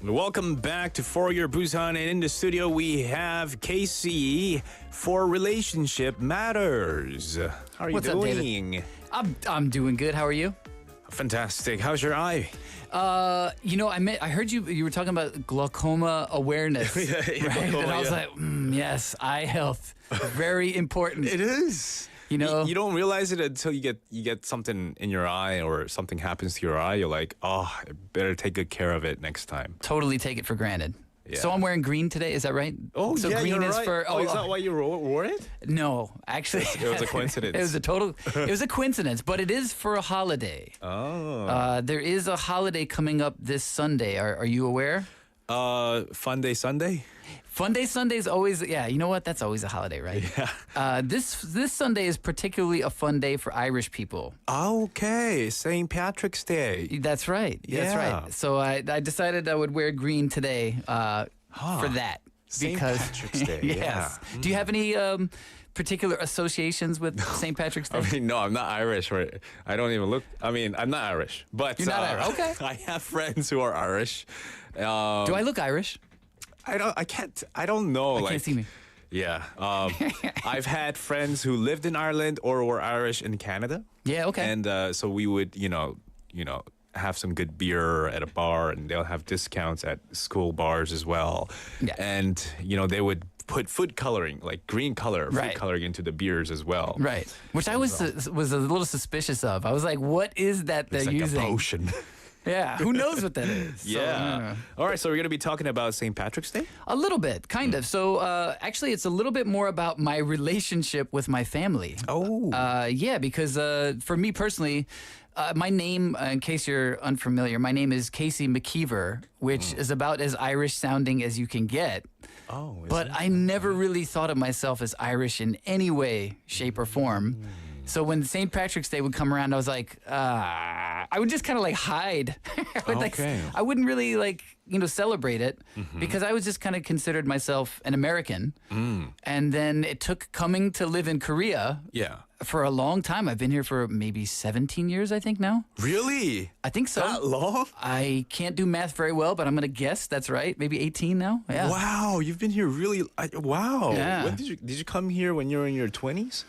Welcome back to For Your Busan, and in the studio we have Casey for Relationship Matters. How are you What's up, David? doing? I'm doing good. How are you? Fantastic. How's your eye? I heard you were talking about glaucoma awareness, Yeah, right? glaucoma, And I was yeah. like, yes, eye health, very important. It is. You know? You don't realize it until you get something in your eye or something happens to your eye. You're like, oh, I better take good care of it next time. Totally take it for granted. Yeah. So I'm wearing green today. Is that right? Oh, so yeah, green you're is right. for. Is that why you wore it? No, actually, It was a coincidence. It was a coincidence, but it is for a holiday. Oh. There is a holiday coming up this Sunday. Are you aware? Fun Day Sunday? Fun Day Sunday is always, yeah, you know what? That's always a holiday, right? Yeah. This Sunday is particularly a fun day for Irish people. Okay, St. Patrick's Day. That's right. That's Yeah. right. So I decided I would wear green today for that. St. Because, Patrick's Day, yes. yeah. Do you have any particular associations with St. Patrick's Day? I mean, no, I'm not Irish. Right? I don't even look. I mean, I'm not Irish, but You're not Irish. Okay. I have friends who are Irish. Do I look Irish? I don't know. Can't see me. Yeah. I've had friends who lived in Ireland or were Irish in Canada. Yeah, okay. And so we would, have some good beer at a bar, and they'll have discounts at school bars as well. Yeah. And they would put food coloring, like green color, Right. food coloring into the beers as well. Right. Which I was a little suspicious of. I was like, what is that they're It's like using? a potion. Yeah, who knows what that is? So, Yeah. All right, so we're going to be talking about St. Patrick's Day? A little bit, kind of. So actually, it's a little bit more about my relationship with my family. Oh. Yeah, because for me personally, my name, in case you're unfamiliar, my name is Casey McKeever, which is about as Irish sounding as you can get. Oh. But I never really thought of myself as Irish in any way, shape, or form. So when St. Patrick's Day would come around, I was like, I would just kind of like hide. Okay. I wouldn't really celebrate it because I was just kind of considered myself an American. And then it took coming to live in Korea Yeah. for a long time. I've been here for maybe 17 years, I think now. Really? I think so. That long? I can't do math very well, but I'm going to guess that's right. Maybe 18 now. Yeah. Wow, you've been here really. Wow. Yeah. When did you come here when you were in your 20s?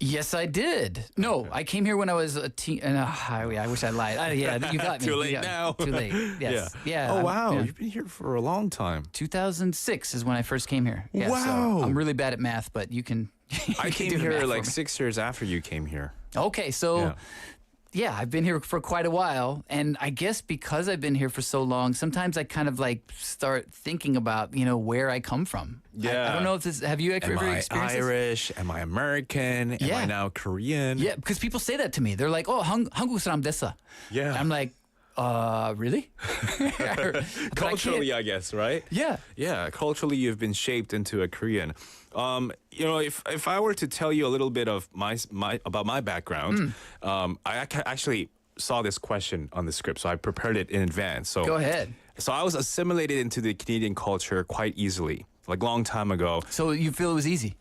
Yes, I did. No, I came here when I was a teen. I wish I lied. Yeah, you got me. Too late You got me. now. Too late. Yes. Yeah. Oh, wow. yeah. You've been here for a long time. 2006 is when I first came here. Yeah, Wow. So I'm really bad at math, but you can. I came here like 6 years after you came here. Okay, so. Yeah, I've been here for quite a while, and I guess because I've been here for so long, sometimes I kind of like start thinking about where I come from. Yeah. I don't know if this. Have you ever Am I experienced this? Irish? Am I American? Am Yeah. I now Korean? Yeah, because people say that to me. They're like, "Oh, 한국 사람 됐어." Yeah. I'm like, really? But I Culturally, can't- I guess, right? Yeah. Yeah, culturally you've been shaped into a Korean. If I were to tell you a little bit of about my background, I actually saw this question on the script, so I prepared it in advance. So Go ahead. So I was assimilated into the Canadian culture quite easily, like long time ago. So you feel it was easy?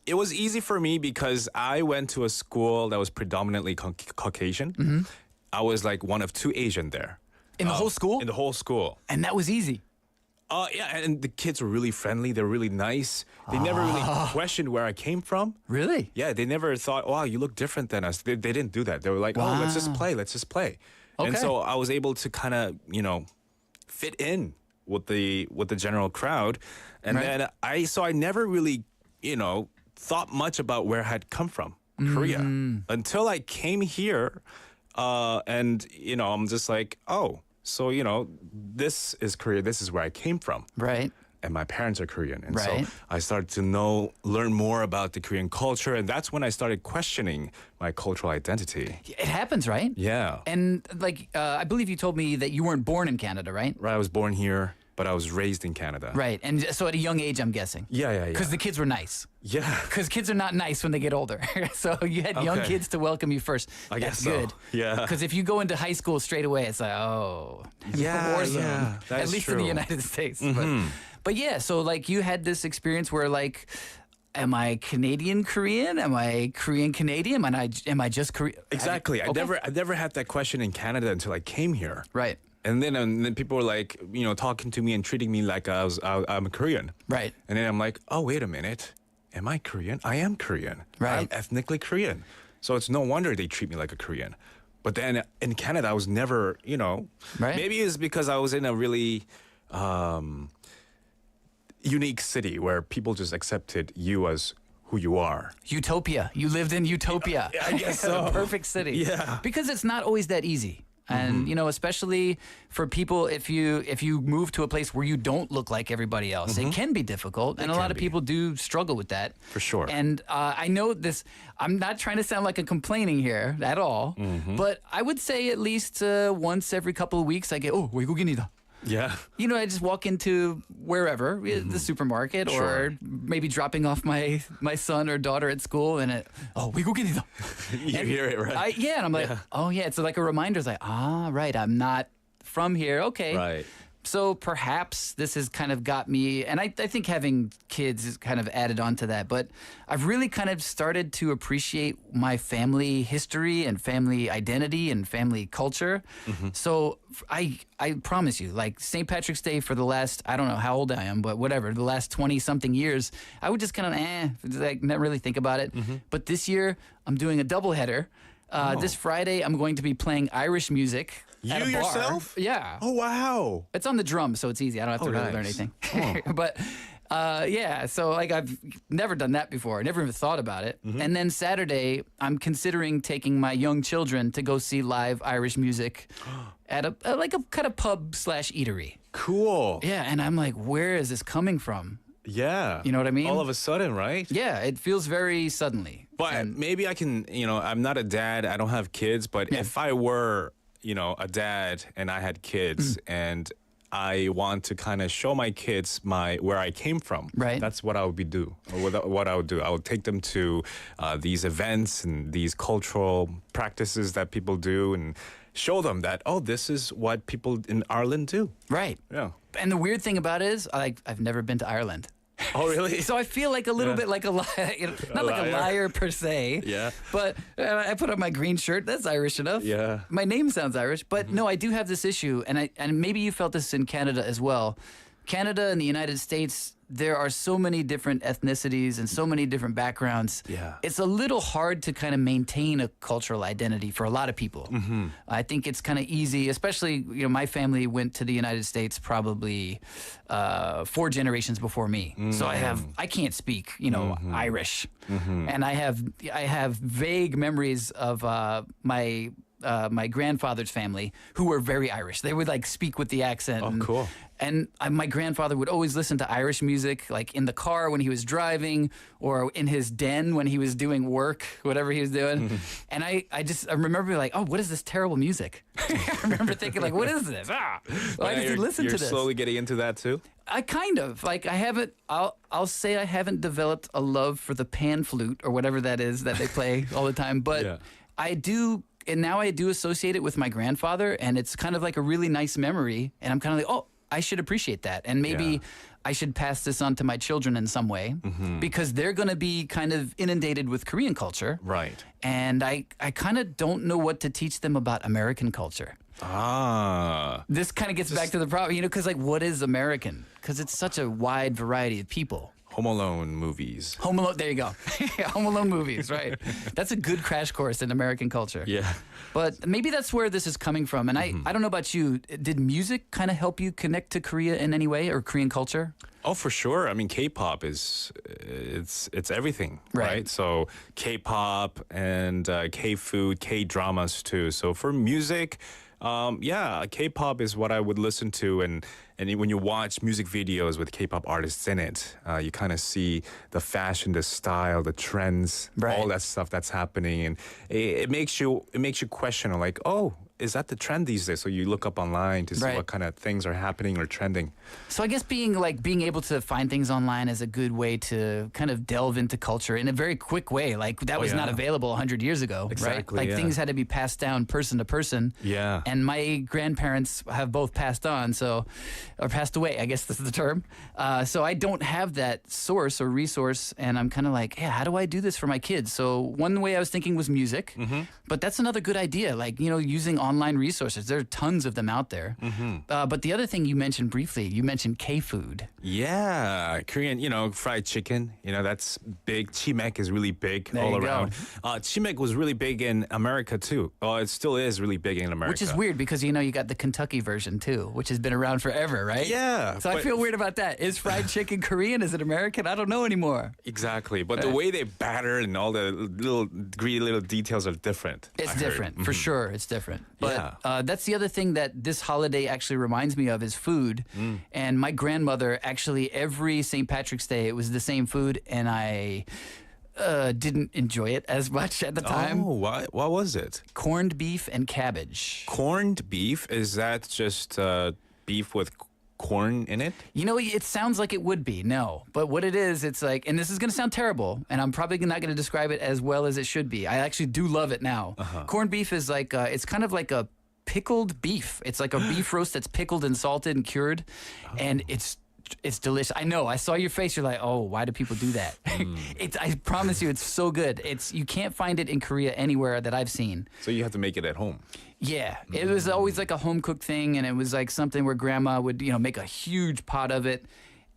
It was easy for me because I went to a school that was predominantly Caucasian. I was like one of two Asian there. In the whole school? In the whole school. And that was easy. Yeah, and the kids were really friendly. They're really nice. They never really questioned where I came from. Really? Yeah, they never thought, wow, you look different than us. They didn't do that. They were like, oh, let's just play. Let's just play. And Okay. so I was able to kind of, fit in with the general crowd. And Right. then I never really, thought much about where I had come from, Korea, until I came here. And, I'm just like, oh, so, this is Korea. This is where I came from. Right. And my parents are Korean. And Right. so I started to learn more about the Korean culture. And that's when I started questioning my cultural identity. It happens, right? Yeah. And I believe you told me that you weren't born in Canada, right? Right. I was born here, but I was raised in Canada. Right. And so at a young age, I'm guessing. Yeah. Because the kids were nice. Yeah. Because kids are not nice when they get older. So you had young Okay. kids to welcome you first. I guess That's so. good. Yeah. Because if you go into high school straight away, it's like, oh, Yeah, war zone. yeah, that At is least in the true. United States. But yeah, so like you had this experience where like, am I Canadian Korean? Am I Korean Canadian? Am I just Korean? Exactly. Okay. I never had that question in Canada until I came here. Right. And then people were like, talking to me and treating me like I'm Korean. Right. And then I'm like, oh, wait a minute. Am I Korean? I am Korean. Right. I'm ethnically Korean. So it's no wonder they treat me like a Korean. But then in Canada, I was never, Right. maybe it's because I was in a really unique city where people just accepted you as who you are. Utopia. You lived in utopia. I guess so. A perfect city. Yeah. Because it's not always that easy. And especially for people, if you move to a place where you don't look like everybody else, it can be difficult, and a lot of people do struggle with that. For sure. And I know this. I'm not trying to sound like I'm complaining here at all, but I would say at least once every couple of weeks I get 외국인이다. Yeah. I just walk into wherever, the supermarket, Sure. or maybe dropping off my son or daughter at school, and 외국인이다. You hear it, right? And I'm like, oh yeah, it's like a reminder. It's like, right, I'm not from here. Okay. Right. So perhaps this has kind of got me, and I think having kids is kind of added on to that, but I've really kind of started to appreciate my family history and family identity and family culture. So I promise you, like St. Patrick's Day for the last, I don't know how old I am, but whatever, the last 20 something years, I would just kind of, like not really think about it. But this year I'm doing a doubleheader. This Friday I'm going to be playing Irish music. At a You bar. yourself? Yeah. Oh, wow. It's on the drum, so it's easy. I don't have to really learn nice. anything. But so like I've never done that before. I never even thought about it. And then Saturday, I'm considering taking my young children to go see live Irish music at a kind of pub/eatery. Cool. Yeah, and I'm like, where is this coming from? Yeah. You know what I mean? All of a sudden, right? Yeah, it feels very suddenly. But maybe I can, I'm not a dad. I don't have kids. But if I were, a dad and I had kids and I want to kind of show my kids where I came from. Right. That's what I would do. What I would do. I would take them to these events and these cultural practices that people do and show them that, this is what people in Ireland do. Right. Yeah. And the weird thing about it is, I've never been to Ireland. Oh, really? So I feel like a little bit like a liar, not like a liar per se. Yeah. But I put on my green shirt. That's Irish enough. Yeah. My name sounds Irish, but no, I do have this issue, and maybe you felt this in Canada as well. Canada and the United States, there are so many different ethnicities and so many different backgrounds. Yeah. It's a little hard to kind of maintain a cultural identity for a lot of people. I think it's kind of easy, especially, my family went to the United States probably 4 generations before me. So I can't speak, Irish. And I have vague memories of my grandfather's family who were very Irish. They would like speak with the accent. Oh, cool. And my grandfather would always listen to Irish music, like in the car when he was driving or in his den when he was doing work, whatever he was doing. And I remember being like, what is this terrible music? I remember thinking like, what is this? Why does he listen to this? You're slowly getting into that too? I kind of like I'll say I haven't developed a love for the pan flute or whatever that is that they play all the time, but I do. And now I do associate it with my grandfather, and it's kind of like a really nice memory. And I'm kind of like, I should appreciate that. And maybe I should pass this on to my children in some way because they're going to be kind of inundated with Korean culture. Right. And I kind of don't know what to teach them about American culture. This kind of gets back to the problem, because like, what is American? Because it's such a wide variety of people. Home Alone movies. Home Alone, there you go. Home Alone movies, right? That's a good crash course in American culture. Yeah. But maybe that's where this is coming from. And I don't know about you. Did music kind of help you connect to Korea in any way or Korean culture? Oh, for sure. I mean, K-pop it's everything, right? So K-pop and K-food, K-dramas too. So for music, K-pop is what I would listen to, and when you watch music videos with K-pop artists in it, you kind of see the fashion, the style, the trends, all that stuff that's happening, and it makes you question, like, is that the trend these days? So you look up online to see what kind of things are happening or trending. So I guess being able to find things online is a good way to kind of delve into culture in a very quick way. Like that was not available 100 years ago, exactly, right? Like things had to be passed down person to person. Yeah. And my grandparents have both passed on, or passed away, I guess this is the term. So I don't have that source or resource, and I'm kind of like, how do I do this for my kids? So one way I was thinking was music, but that's another good idea. Like, using online online resources. There are tons of them out there. But the other thing you mentioned briefly, you mentioned K-food. Yeah, Korean, fried chicken. That's big. Chimek is really big There all you go. around. Chimek was really big in America too. Oh, it still is really big in America. Which is weird because, you got the Kentucky version too, which has been around forever, right? Yeah. So I feel weird about that. Is fried chicken Korean? Is it American? I don't know anymore. Exactly. But the way they batter and all the little greedy little details are different. It's I heard. different. For sure, it's different. But Yeah. that's the other thing that this holiday actually reminds me of is food. And my grandmother, actually, every St. Patrick's Day, it was the same food, and I didn't enjoy it as much at the time. Oh, what was it? Corned beef and cabbage. Corned beef? Is that just beef with corn in it? It sounds like it would be, no. But what it is, it's like, and this is going to sound terrible, and I'm probably not going to describe it as well as it should be. I actually do love it now. Corned beef is like, it's kind of like a pickled beef. It's like a beef roast that's pickled and salted and cured, and it's delicious. I know. I saw your face. You're like, oh, why do people do that? I promise you, it's so good. You can't find it in Korea anywhere that I've seen. So you have to make it at home. Yeah, it was always like a home cooked thing, and it was like something where grandma would, make a huge pot of it.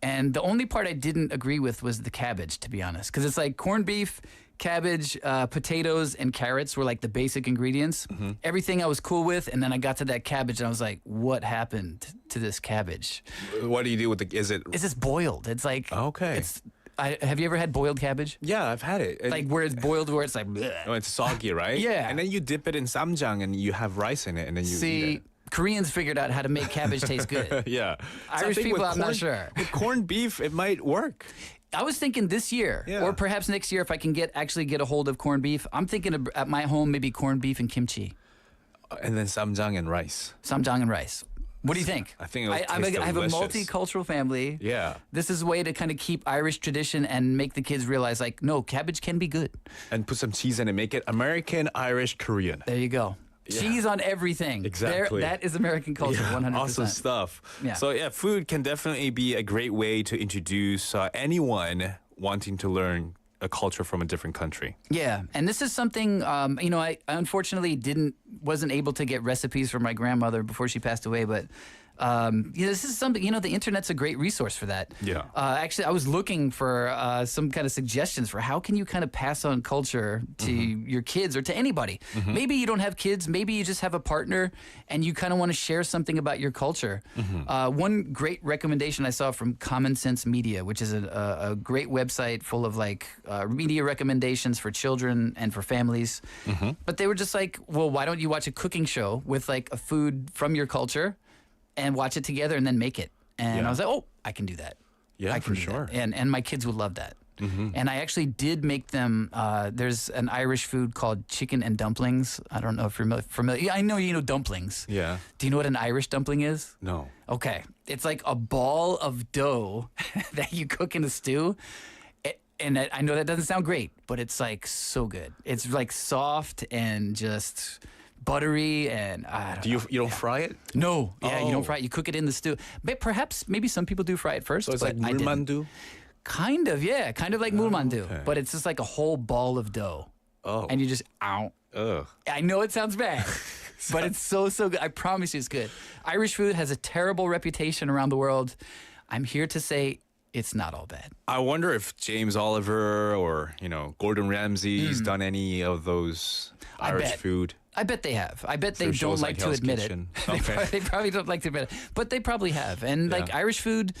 And the only part I didn't agree with was the cabbage, to be honest, because it's like corned beef, cabbage, potatoes, and carrots were like the basic ingredients. Everything I was cool with, and then I got to that cabbage, and I was like, what happened to this cabbage? What do you do with It's just boiled. It's like Okay. Have you ever had boiled cabbage? Yeah, I've had it. Like where it's boiled, where it's like, bleh. Oh, it's soggy, right? Yeah. And then you dip it in samjang and you have rice in it and then you eat See, it. Koreans figured out how to make cabbage taste good. Yeah. Irish So I think people, with I'm not sure. With corned beef, it might work. I was thinking this year, Yeah. or perhaps next year, if I can actually get a hold of corned beef. I'm thinking at my home maybe corned beef and kimchi, And then samjang and rice. samjang and rice. What do you think? I think it'll taste I have a delicious. multicultural family. Yeah. This is a way to kind of keep Irish tradition and make the kids realize, like, no, cabbage can be good. And put some cheese in it. Make it American, Irish, Korean. There you go. Yeah. Cheese on everything. Exactly. That is American culture, 100%. Awesome stuff. Yeah. So yeah, food can definitely be a great way to introduce anyone wanting to learn a culture from a different country. Yeah, and this is something I unfortunately wasn't able to get recipes from my grandmother before she passed away, but this is something, the internet's a great resource for that. Yeah. Actually, I was looking for some kind of suggestions for how can you kind of pass on culture to your kids or to anybody. Maybe you don't have kids, maybe you just have a partner and you kind of want to share something about your culture. One great recommendation I saw from Common Sense Media, which is a great website full of media recommendations for children and for families. But they were just like, well, why don't you watch a cooking show with like a food from your culture and watch it together and then make it. And I was like, oh, I can do that. Yeah, I can for do sure. that. And my kids would love that. And I actually did make them, there's an Irish food called chicken and dumplings. I don't know if you're familiar. Yeah, I know you know dumplings. Yeah. Do you know what an Irish dumpling is? No. Okay. It's like a ball of dough that you cook in a stew. And I know that doesn't sound great, but it's like so good. It's like soft and just buttery, and I don't know. You don't fry it? No, yeah, you Oh. don't fry it. You cook it in the stew. But maybe some people do fry it first. So it's but like I didn't. mulmandu? Kind of, yeah, kind of like mulmandu, okay. but it's just like a whole ball of dough, Oh. and you just ow. Ugh. I know it sounds bad, but it's so good. I promise you, it's good. Irish food has a terrible reputation around the world. I'm here to say it's not all bad. I wonder if James Oliver or, Gordon Ramsay's done any of those Irish bet. food. I bet they have. I bet they Through don't shows like like to Hell's admit Kitchen. it. Okay. They probably don't like to admit it, but they probably have. And like Yeah. Irish food,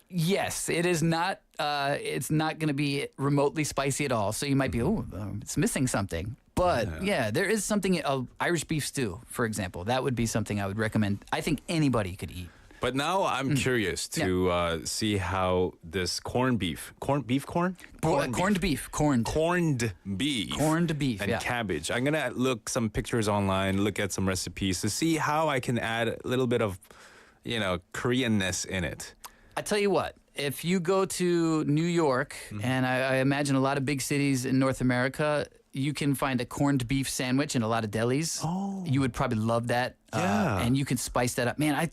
yes, it is not. It's not going to be remotely spicy at all. So you might be, it's missing something. But yeah, there is something. Irish beef stew, for example, that would be something I would recommend. I think anybody could eat. But now I'm curious to see how this corned beef. Corned beef. Corned beef. Corned beef Yeah. and cabbage. I'm gonna look some pictures online, look at some recipes to see how I can add a little bit of, Koreanness in it. I tell you what, if you go to New York, and I imagine a lot of big cities in North America, you can find a corned beef sandwich in a lot of delis. Oh. You would probably love that. Yeah. And you can spice that up. Man,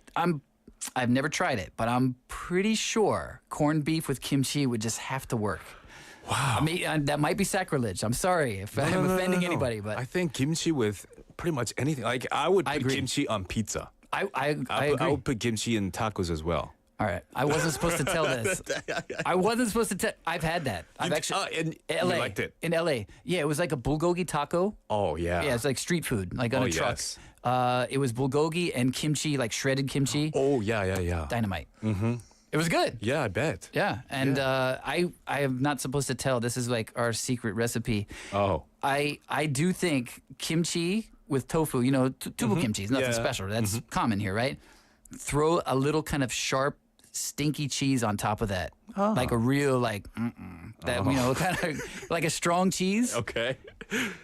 I've never tried it, but I'm pretty sure corned beef with kimchi would just have to work. Wow. I mean, that might be sacrilege. I'm sorry if I'm offending anybody, but I think kimchi with pretty much anything. Like I would I put agree. kimchi on pizza. I I agree. would put kimchi in tacos as well. All right, I wasn't supposed to tell this. I wasn't supposed to tell. I've had that. I've actually and LA you liked it. in LA. Yeah, it was like a bulgogi taco. Oh yeah. Yeah, it's like street food, like on Oh, a truck. yes. It was bulgogi and kimchi, like shredded kimchi. Oh yeah. Dynamite. Mm-hmm. It was good. Yeah, I bet. Yeah, and I am not supposed to tell. This is like our secret recipe. Oh. I do think kimchi with tofu, you know, tubu kimchi is nothing Yeah. special. That's common here, right? Throw a little kind of sharp, stinky cheese on top of that, like a real that you know, kind of like a strong cheese. Okay.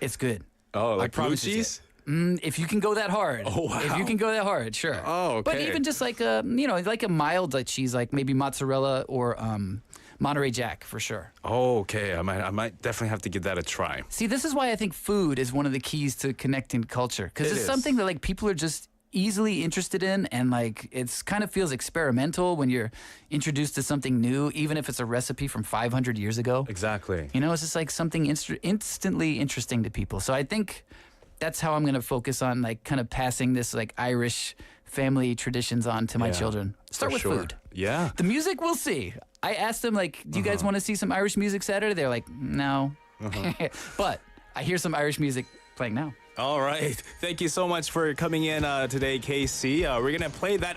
It's good. Oh, like blue promise it's cheese? If you can go that hard. Oh, wow. If you can go that hard, sure. Oh, But okay. even just like a, you know, like a mild like cheese, like maybe mozzarella or Monterey Jack for sure. Oh, okay. I might definitely have to give that a try. See, this is why I think food is one of the keys to connecting culture, because It it's is. something that like people are just easily interested in, and like it's kind of feels experimental when you're introduced to something new, even if it's a recipe from 500 years ago. Exactly. You know, it's just like something instantly interesting to people. So I think that's how I'm going to focus on, like kind of passing this like Irish family traditions on to my Yeah, children. Start for with sure. food. Yeah. The music, we'll see. I asked them, like, do you guys want to see some Irish music Saturday? They're like, no. But I hear some Irish music playing now. All right. Thank you so much for coming in today, Casey. We're going to play that